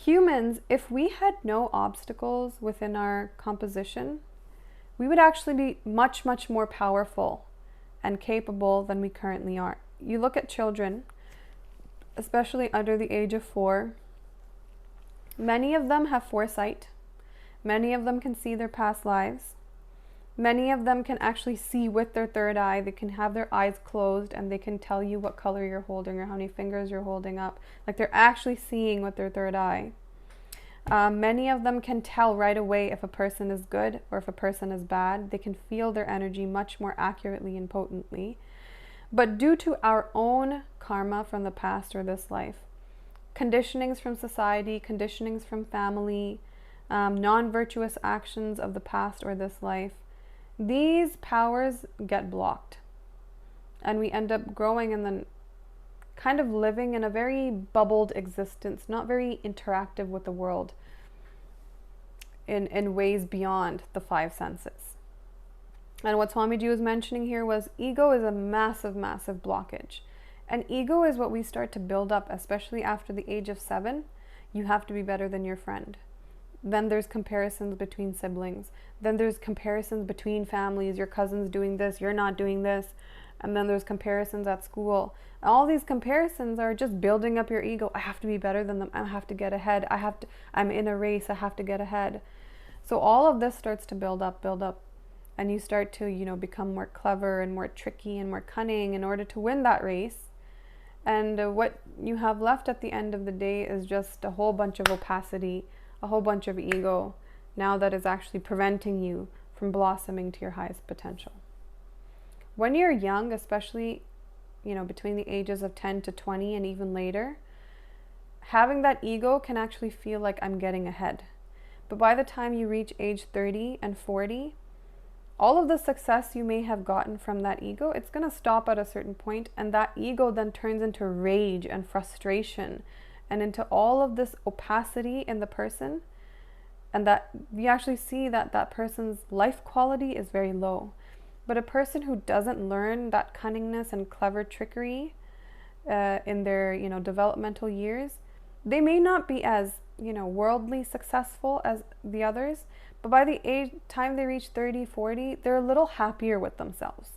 Humans, if we had no obstacles within our composition, we would actually be much, much more powerful and capable than we currently are. You look at children, especially under the age of 4, many of them have foresight. Many of them can see their past lives. Many of them can actually see with their third eye. They can have their eyes closed and they can tell you what color you're holding or how many fingers you're holding up. Like they're actually seeing with their third eye. Many of them can tell right away if a person is good or if a person is bad. They can feel their energy much more accurately and potently. But due to our own karma from the past or this life, conditionings from society, conditionings from family, non-virtuous actions of the past or this life, these powers get blocked. And we end up growing and then kind of living in a very bubbled existence, not very interactive with the world in ways beyond the 5 senses. And what Swamiji was mentioning here was ego is a massive, massive blockage. And ego is what we start to build up, especially after the age of 7. You have to be better than your friend. Then there's comparisons between siblings. Then there's comparisons between families. Your cousin's doing this, you're not doing this. And then there's comparisons at school. All these comparisons are just building up your ego. I have to be better than them. I have to get ahead. I'm in a race. I have to get ahead. So all of this starts to build up. And you start to, become more clever and more tricky and more cunning in order to win that race. And what you have left at the end of the day is just a whole bunch of opacity, a whole bunch of ego, now that is actually preventing you from blossoming to your highest potential. When you're young, especially, between the ages of 10 to 20 and even later, having that ego can actually feel like I'm getting ahead. But by the time you reach age 30 and 40, all of the success you may have gotten from that ego, it's going to stop at a certain point, and that ego then turns into rage and frustration and into all of this opacity in the person, and that you actually see that that person's life quality is very low. But a person who doesn't learn that cunningness and clever trickery in their, developmental years, they may not be as, worldly successful as the others, but by the time they reach 30, 40, they're a little happier with themselves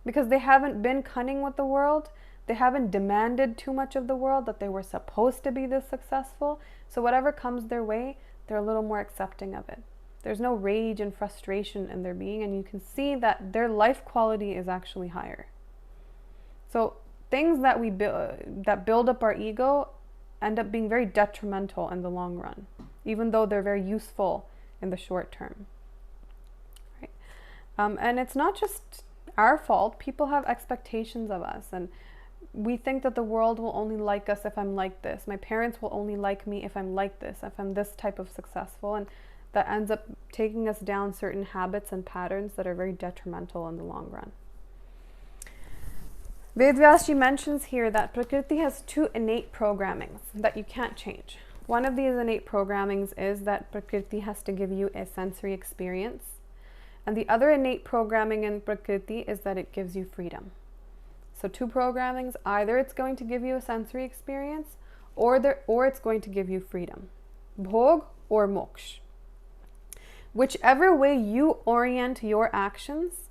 because they haven't been cunning with the world. They haven't demanded too much of the world that they were supposed to be this successful. So whatever comes their way, they're a little more accepting of it. There's no rage and frustration in their being, and you can see that their life quality is actually higher. So things that that build up our ego end up being very detrimental in the long run, even though they're very useful in the short term. Right? And it's not just our fault. People have expectations of us, and we think that the world will only like us if I'm like this. My parents will only like me if I'm like this, if I'm this type of successful. And that ends up taking us down certain habits and patterns that are very detrimental in the long run. Vedvyasji mentions here that Prakriti has 2 innate programmings that you can't change. One of these innate programmings is that Prakriti has to give you a sensory experience. And the other innate programming in Prakriti is that it gives you freedom. So 2 programmings, either it's going to give you a sensory experience or it's going to give you freedom. Bhog or moksha. Whichever way you orient your actions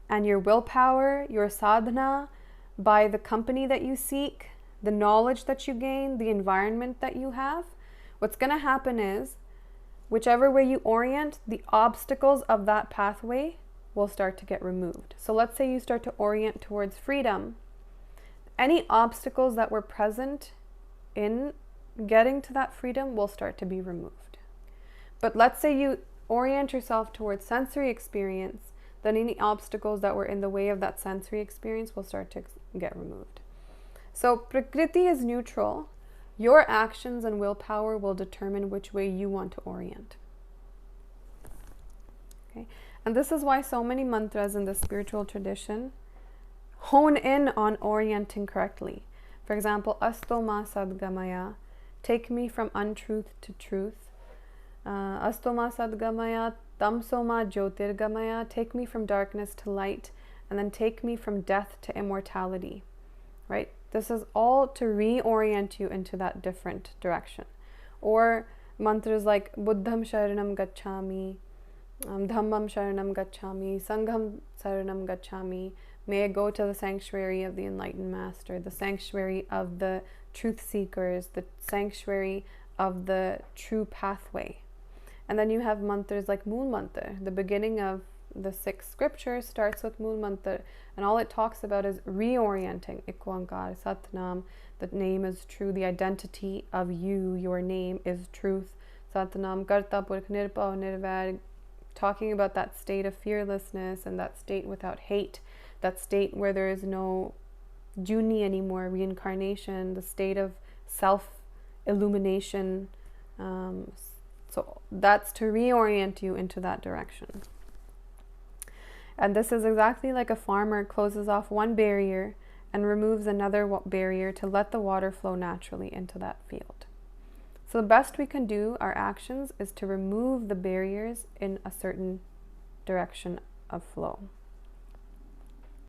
and your willpower, your sadhana, by the company that you seek, the knowledge that you gain, the environment that you have, what's going to happen is, whichever way you orient, the obstacles of that pathway will start to get removed. So let's say you start to orient towards freedom. Any obstacles that were present in getting to that freedom will start to be removed. But let's say you orient yourself towards sensory experience, then any obstacles that were in the way of that sensory experience will start to get removed. So Prakriti is neutral. Your actions and willpower will determine which way you want to orient. Okay? And this is why so many mantras in the spiritual tradition hone in on orienting correctly. For example, Astoma Sadgamaya, take me from untruth to truth. Astoma Sadgamaya, Tamsoma Jyotirgamaya, take me from darkness to light, and then take me from death to immortality. Right? This is all to reorient you into that different direction. Or mantras like Buddham Sharanam Gacchami, Dhammam Sharanam Gacchami, Sangham Sharanam Gacchami. May I go to the sanctuary of the enlightened master, the sanctuary of the truth seekers, the sanctuary of the true pathway. And then you have mantras like Mool Mantra. The beginning of the 6 scriptures starts with Mool Mantra, and all it talks about is reorienting. Ikwankar, Satnam, the name is true, the identity of you, your name is truth. Satnam, Karta, Purkh, Nirpau, Nirvair, talking about that state of fearlessness and that state without hate, that state where there is no Juni anymore, reincarnation, the state of self-illumination. So that's to reorient you into that direction. And this is exactly like a farmer closes off one barrier and removes another barrier to let the water flow naturally into that field. So the best we can do, our actions, is to remove the barriers in a certain direction of flow.